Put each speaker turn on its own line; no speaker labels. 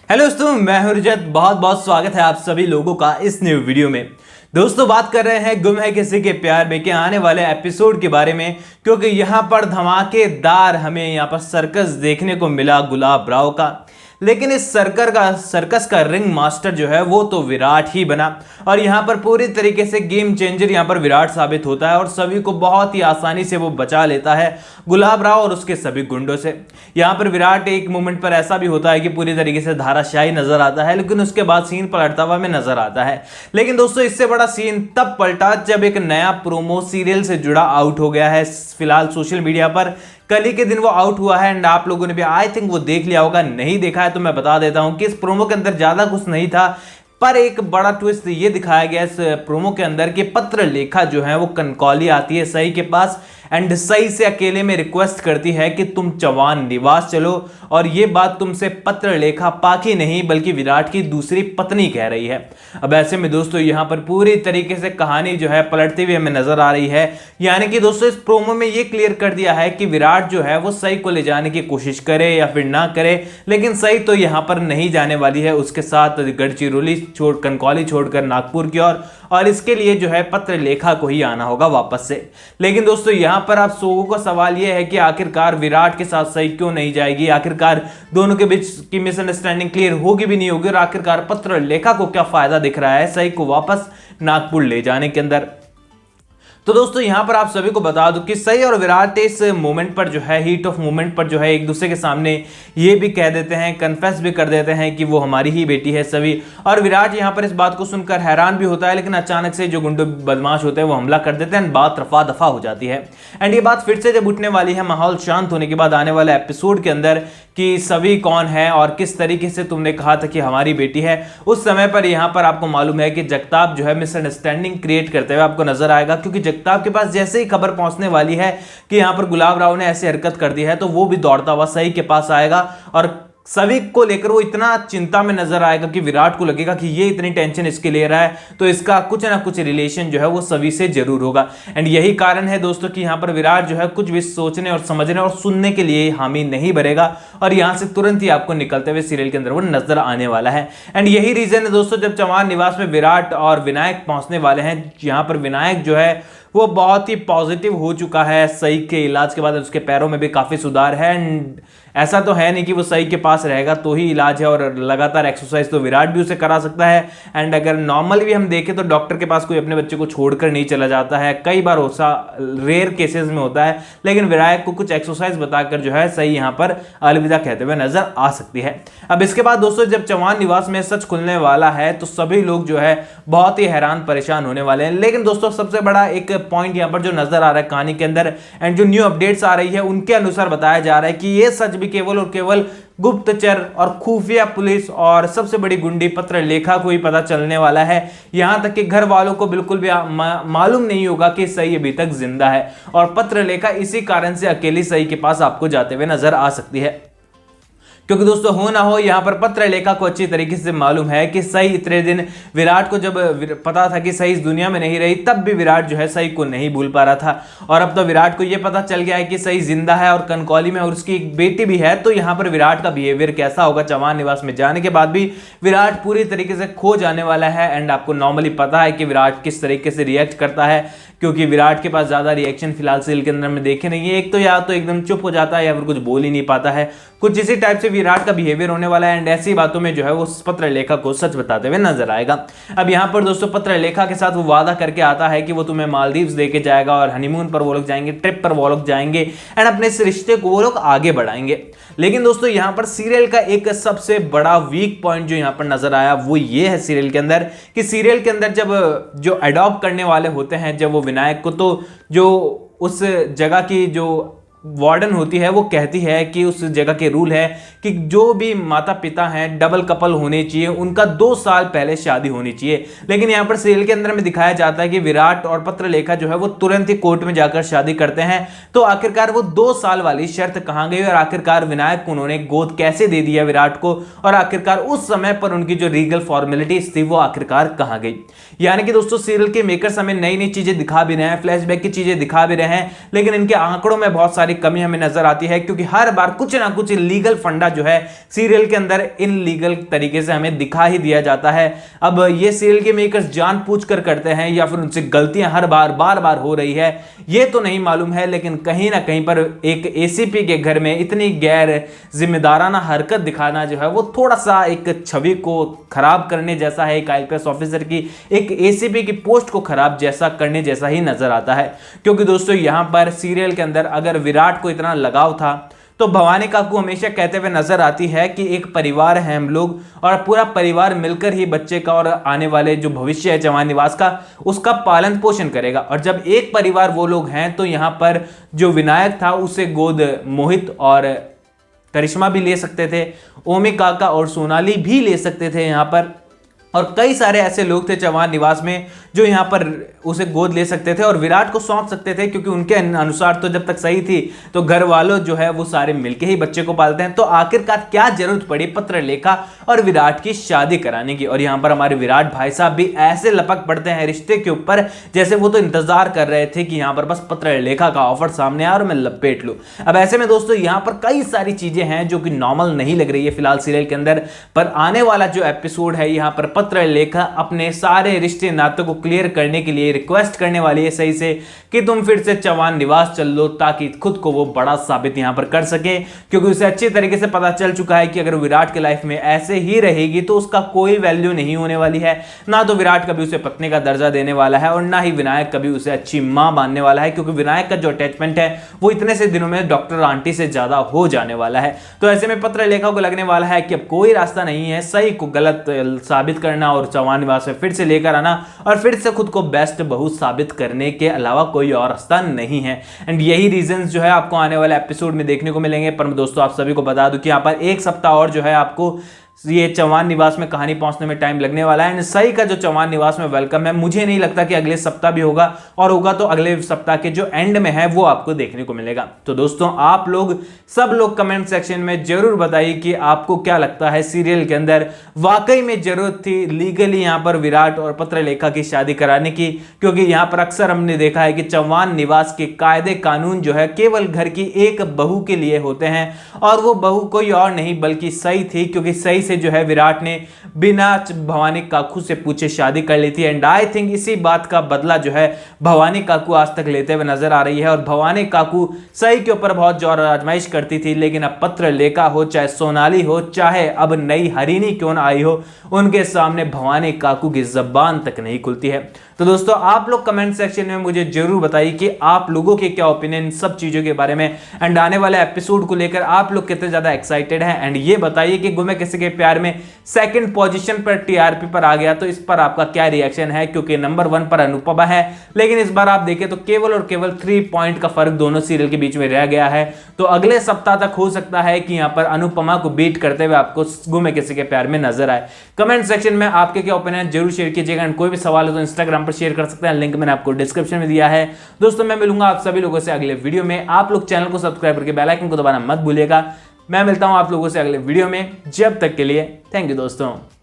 Hello दोस्तों, मैं हूं रजत। बहुत बहुत स्वागत है आप सभी लोगों का इस न्यू वीडियो में। दोस्तों, बात कर रहे हैं गुम है किसी के प्यार में के आने वाले एपिसोड के बारे में, क्योंकि यहां पर धमाकेदार हमें यहां पर सर्कस देखने को मिला गुलाब राव का। लेकिन इस सर्कस का रिंग मास्टर जो है वो तो विराट ही बना, और यहाँ पर पूरी तरीके से गेम चेंजर यहाँ पर विराट साबित होता है और सभी को बहुत ही आसानी से वो बचा लेता है गुलाब राव और उसके सभी गुंडों से। यहाँ पर विराट एक मोमेंट पर ऐसा भी होता है कि पूरी तरीके से धाराशाही नजर आता है, लेकिन उसके बाद सीन पलटता हुआ में नजर आता है। लेकिन दोस्तों, इससे बड़ा सीन तब पलटा जब एक नया प्रोमो सीरियल से जुड़ा आउट हो गया है। फिलहाल सोशल मीडिया पर कल ही के दिन वो आउट हुआ है एंड आप लोगों ने भी आई थिंक वो देख लिया होगा। नहीं देखा है तो मैं बता देता हूं कि इस प्रोमो के अंदर ज्यादा कुछ नहीं था, पर एक बड़ा ट्विस्ट ये दिखाया गया इस प्रोमो के अंदर कि पत्र लेखा जो है वो कनकौली आती है सई के पास एंड सई से अकेले में रिक्वेस्ट करती है कि तुम चौहान निवास चलो, और ये बात तुमसे पत्र लेखा पाकी नहीं बल्कि विराट की दूसरी पत्नी कह रही है। अब ऐसे में दोस्तों यहाँ पर पूरी तरीके से कहानी जो है पलटती हुई हमें नजर आ रही है। यानी कि दोस्तों, इस प्रोमो में ये क्लियर कर दिया है कि विराट जो है वो सई को ले जाने की कोशिश करे या फिर ना करे, लेकिन सई तो यहाँ पर नहीं जाने वाली है उसके साथ गढ़चिरौली कनकौली छोड़कर नागपुर की ओर, और इसके लिए जो है पत्र लेखा को ही आना होगा वापस से। लेकिन दोस्तों, यहाँ पर आप लोगों का सवाल यह है कि आखिरकार विराट के साथ सई क्यों नहीं जाएगी, आखिरकार दोनों के बीच की मिसअंडरस्टैंडिंग क्लियर होगी भी नहीं होगी, और आखिरकार पत्र लेखा को क्या फायदा दिख रहा है सई को वापस नागपुर ले जाने के अंदर। तो दोस्तों, यहां पर आप सभी को बता दूं कि सई और विराट इस मोमेंट पर जो है हीट ऑफ मोमेंट पर जो है एक दूसरे के सामने ये भी कह देते हैं, कन्फेस भी कर देते हैं कि वो हमारी ही बेटी है सभी। और विराट यहां पर इस बात को सुनकर हैरान भी होता है, लेकिन अचानक से जो गुंडे बदमाश होते हैं वो हमला कर देते हैं, बात रफा दफा हो जाती है। एंड ये बात फिर से जब उठने वाली है माहौल शांत होने के बाद आने वाले एपिसोड के अंदर कि सभी कौन है और किस तरीके से तुमने कहा था कि हमारी बेटी है, उस समय पर यहां पर आपको मालूम है कि जगताप जो है मिसअंडरस्टैंडिंग क्रिएट करते हुए आपको नजर आएगा, क्योंकि जगताप के पास जैसे ही खबर पहुंचने वाली है कि यहां पर गुलाब राव ने ऐसी हरकत कर दी है, तो वो भी दौड़ता हुआ सई के पास आएगा और सभी को लेकर वो इतना चिंता में नजर आएगा कि विराट को लगेगा कि ये इतनी टेंशन इसके ले रहा है तो इसका कुछ ना कुछ रिलेशन जो है वो सभी से जरूर होगा। एंड यही कारण है दोस्तों कि यहां पर विराट जो है कुछ भी सोचने और समझने और सुनने के लिए हामी नहीं भरेगा, और यहां से तुरंत ही आपको निकलते हुए सीरियल के अंदर वो नजर आने वाला है। एंड यही रीजन है दोस्तों, जब चौहान निवास में विराट और विनायक पहुंचने वाले हैं, यहां पर विनायक जो है वो बहुत ही पॉजिटिव हो चुका है। सई के इलाज के बाद उसके पैरों में भी काफी सुधार है, एंड ऐसा तो है नहीं कि वो सई के पास रहेगा तो ही इलाज है, और लगातार एक्सरसाइज तो विराट भी उसे करा सकता है। एंड अगर नॉर्मल भी हम देखें तो डॉक्टर के पास कोई अपने बच्चे को छोड़कर नहीं चला जाता है, कई बार रेयर केसेस में होता है, लेकिन विनायक को कुछ एक्सरसाइज बताकर जो है सई यहाँ पर अलविदा कहते हुए नजर आ सकती है। अब इसके बाद दोस्तों, जब चौहान निवास में सच खुलने वाला है तो सभी लोग जो है बहुत ही हैरान परेशान होने वाले हैं। लेकिन दोस्तों, सबसे बड़ा एक पॉइंट यहाँ पर जो नजर आ रहा है कहानी के अंदर एंड जो न्यू अपडेट्स आ रही है उनके अनुसार बताया जा रहा है कि ये सच भी केवल और केवल गुप्तचर और खुफिया पुलिस और सबसे बड़ी गुंडी पत्र लेखा को ही पता चलने वाला है। यहां तक कि घर वालों को बिल्कुल भी मालूम नहीं होगा कि सई अभी तक जिंदा है, और पत्र लेखा इसी कारण से अकेली सई के पास आपको जाते हुए नजर आ सकती है। क्योंकि दोस्तों, हो ना हो यहाँ पर पत्र लेखा को अच्छी तरीके से मालूम है कि सई इतने दिन विराट को जब पता था कि सई इस दुनिया में नहीं रही, तब भी विराट जो है सई को नहीं भूल पा रहा था, और अब तो विराट को यह पता चल गया है कि सई जिंदा है और कनकौली में और उसकी एक बेटी भी है। तो यहाँ पर विराट का बिहेवियर कैसा होगा चौहान निवास में जाने के बाद भी विराट पूरी तरीके से खो जाने वाला है। एंड आपको नॉर्मली पता है कि विराट किस तरीके से रिएक्ट करता है, क्योंकि विराट के पास ज्यादा रिएक्शन फिलहाल सीरियल के अंदर में देखे नहीं है। एक तो या तो एकदम चुप हो जाता है या फिर कुछ बोल ही नहीं पाता है, कुछ इसी टाइप से विराट का बिहेवियर होने वाला है। एंड ऐसी बातों में जो है वो पत्र लेखा को सच बताते हुए नजर आएगा। अब यहाँ पर दोस्तों, पत्र लेखा के साथ वो वादा करके आता है कि वो तुम्हें मालदीव्स लेके जाएगा और हनीमून पर वो लोग जाएंगे, ट्रिप पर वो लोग जाएंगे एंड अपने इस रिश्ते को वो लोग आगे बढ़ाएंगे। लेकिन दोस्तों, यहाँ पर सीरियल का एक सबसे बड़ा वीक पॉइंट जो यहाँ पर नजर आया वो ये है सीरियल के अंदर कि सीरियल के अंदर जब जो अडॉप्ट करने वाले होते हैं, जब वो विनायक को, तो जो उस जगह की जो वार्डन होती है वो कहती है कि उस जगह के रूल है कि जो भी माता पिता हैं डबल कपल होने चाहिए, उनका 2 साल पहले शादी होनी चाहिए। लेकिन यहाँ पर सीरियल के अंदर में दिखाया जाता है कि विराट और पत्र लेखा जो है वो तुरंत ही कोर्ट में जाकर शादी करते हैं। तो आखिरकार वो 2 साल वाली शर्त कहां गई, और आखिरकार विनायक को उन्होंने गोद कैसे दे दिया विराट को, और आखिरकार उस समय पर उनकी जो लीगल फॉर्मेलिटीज थी वो आखिरकार कहां गई। यानी कि दोस्तों, सीरियल के मेकर्स हमें नई नई चीजें दिखा भी रहे हैं, फ्लैशबैक की चीजें दिखा भी रहे हैं, लेकिन इनके आंकड़ों में बहुत सारी सारी कमी हमें नजर आती है, क्योंकि हर बार कुछ ना कुछ लीगल फंडा जो है सीरियल के अंदर इनलीगल तरीके से हमें दिखा ही दिया जाता है। अब ये सीरियल के मेकर्स जानबूझकर करते हैं या फिर उनसे गलतियां हर बार बार हो रही है ये तो नहीं मालूम है, लेकिन कहीं ना कहीं पर एक एसीपी के घर में इतनी गैर जिम्मेदाराना हरकत दिखाना जो है वो थोड़ा सा एक छवि को खराब करने जैसा है, एक आईपीएस ऑफिसर की एक एसीपी की पोस्ट को खराब जैसा करने जैसा ही नजर आता है। क्योंकि दोस्तों यहां पर सीरियल के अंदर अगर विराट को इतना लगाव था तो भवानी काकू हमेशा कहते हुए नजर आती है कि एक परिवार है हम लोग और पूरा परिवार मिलकर ही बच्चे का और आने वाले जो भविष्य है चौहान निवास का उसका पालन पोषण करेगा। और जब एक परिवार वो लोग हैं तो यहां पर जो विनायक था उसे गोद मोहित और करिश्मा भी ले सकते थे, ओमी काका और सोनाली भी ले सकते थे यहां पर, और कई सारे ऐसे लोग थे चौहान निवास में जो यहां पर उसे गोद ले सकते थे और विराट को सौंप सकते थे, क्योंकि उनके अनुसार तो जब तक सही थी तो घर वालों जो है वो सारे मिलके ही बच्चे को पालते हैं। तो आखिरकार क्या जरूरत पड़ी पत्रलेखा और विराट की शादी कराने की। और यहां पर हमारे विराट भाई साहब भी ऐसे लपक पड़ते हैं रिश्ते के ऊपर जैसे वो तो इंतजार कर रहे थे कि यहां पर बस पत्रलेखा का ऑफर सामने आए और मैं लपेट लूं। अब ऐसे में दोस्तों यहां पर कई सारी चीजें हैं जो कि नॉर्मल नहीं लग रही है फिलहाल सीरियल के अंदर, पर आने वाला जो एपिसोड है यहां पर पत्रलेखा अपने सारे रिश्ते नातों को क्लियर करने के लिए रिक्वेस्ट करने वाली है सही से कि तुम फिर से चौहान निवास चल लो, ताकि खुद को वो बड़ा साबित यहां पर कर सके। क्योंकि उसे अच्छी तरीके से पता चल चुका है कि अगर विराट के लाइफ में ऐसे ही रहेगी तो उसका कोई वैल्यू नहीं होने वाली है, ना तो विराट कभी उसे पत्नी का दर्जा देने वाला है और ना ही विनायक कभी उसे अच्छी मां मानने वाला है, क्योंकि विनायक का जो अटैचमेंट है वो इतने से दिनों में डॉक्टर आंटी से ज्यादा हो जाने वाला है। तो ऐसे में पत्रलेखा को लगने वाला है कि अब कोई रास्ता नहीं है सही को गलत साबित करना और चौहान निवास में फिर से लेकर आना और फिर से खुद को बेस्ट बहू साबित करने के अलावा कोई और रास्ता नहीं है। एंड यही रीजंस जो है आपको आने वाले एपिसोड में देखने को मिलेंगे। पर दोस्तों आप सभी को बता दूं कि यहां पर एक सप्ताह और जो है आपको ये चौहान निवास में कहानी पहुंचने में टाइम लगने वाला है। एंड सही का जो चौहान निवास में वेलकम है मुझे नहीं लगता कि अगले सप्ताह भी होगा, और होगा तो अगले सप्ताह के जो एंड में है वो आपको देखने को मिलेगा। तो दोस्तों आप लोग सब लोग कमेंट सेक्शन में जरूर बताइए कि आपको क्या लगता है सीरियल के अंदर वाकई में जरूरत थी लीगली यहां पर विराट और पत्रलेखा की शादी कराने की। क्योंकि यहां पर अक्सर हमने देखा है कि चौहान निवास के कायदे कानून जो है केवल घर की एक बहू के लिए होते हैं, और वो बहू कोई और नहीं बल्कि सही थी, क्योंकि सही से जो है विराट ने बिना भवानी काकू से पूछे शादी कर ली थी। एंड आई थिंक इसी बात का बदला जो है भवानी काकू आज तक लेते हुए नजर आ रही है। और भवानी काकू सही के ऊपर बहुत जोर आजमाइश करती थी, लेकिन अब पत्रलेखा हो चाहे सोनाली हो चाहे अब नई हरिणी क्यों ना आई हो, उनके सामने भवानी काकू की जबान तक नहीं खुलती है। तो दोस्तों आप लोग कमेंट सेक्शन में मुझे जरूर बताइए कि आप लोगों के क्या ओपिनियन सब चीजों के बारे में, एंड आने वाले एपिसोड को लेकर आप लोग कितने ज्यादा एक्साइटेड हैं। एंड ये बताइए कि गुम है किसी के प्यार में सेकंड पोजीशन पर टीआरपी पर आ गया तो इस पर आपका क्या रिएक्शन है, क्योंकि नंबर 1 पर अनुपमा है, लेकिन इस बार आप देखें तो केवल और केवल 3 पॉइंट का फर्क दोनों सीरियल के बीच में रह गया है। तो अगले सप्ताह तक हो सकता है कि यहां पर अनुपमा को बीट करते हुए आपको गुम है किसी के प्यार में नजर आए। कमेंट सेक्शन में आपके क्या ओपिनियन जरूर शेयर कीजिएगा, एंड कोई भी सवाल है तो इंस्टाग्राम पर शेयर कर सकते हैं, लिंक मैंने आपको डिस्क्रिप्शन में दिया है। दोस्तों मैं मिलूंगा आप सभी लोगों से अगले वीडियो में। आप लोग चैनल को सब्सक्राइब करके बेल आइकन को दबाना मत भूलिएगा। मैं मिलता हूं आप लोगों से अगले वीडियो में, जब तक के लिए थैंक यू दोस्तों।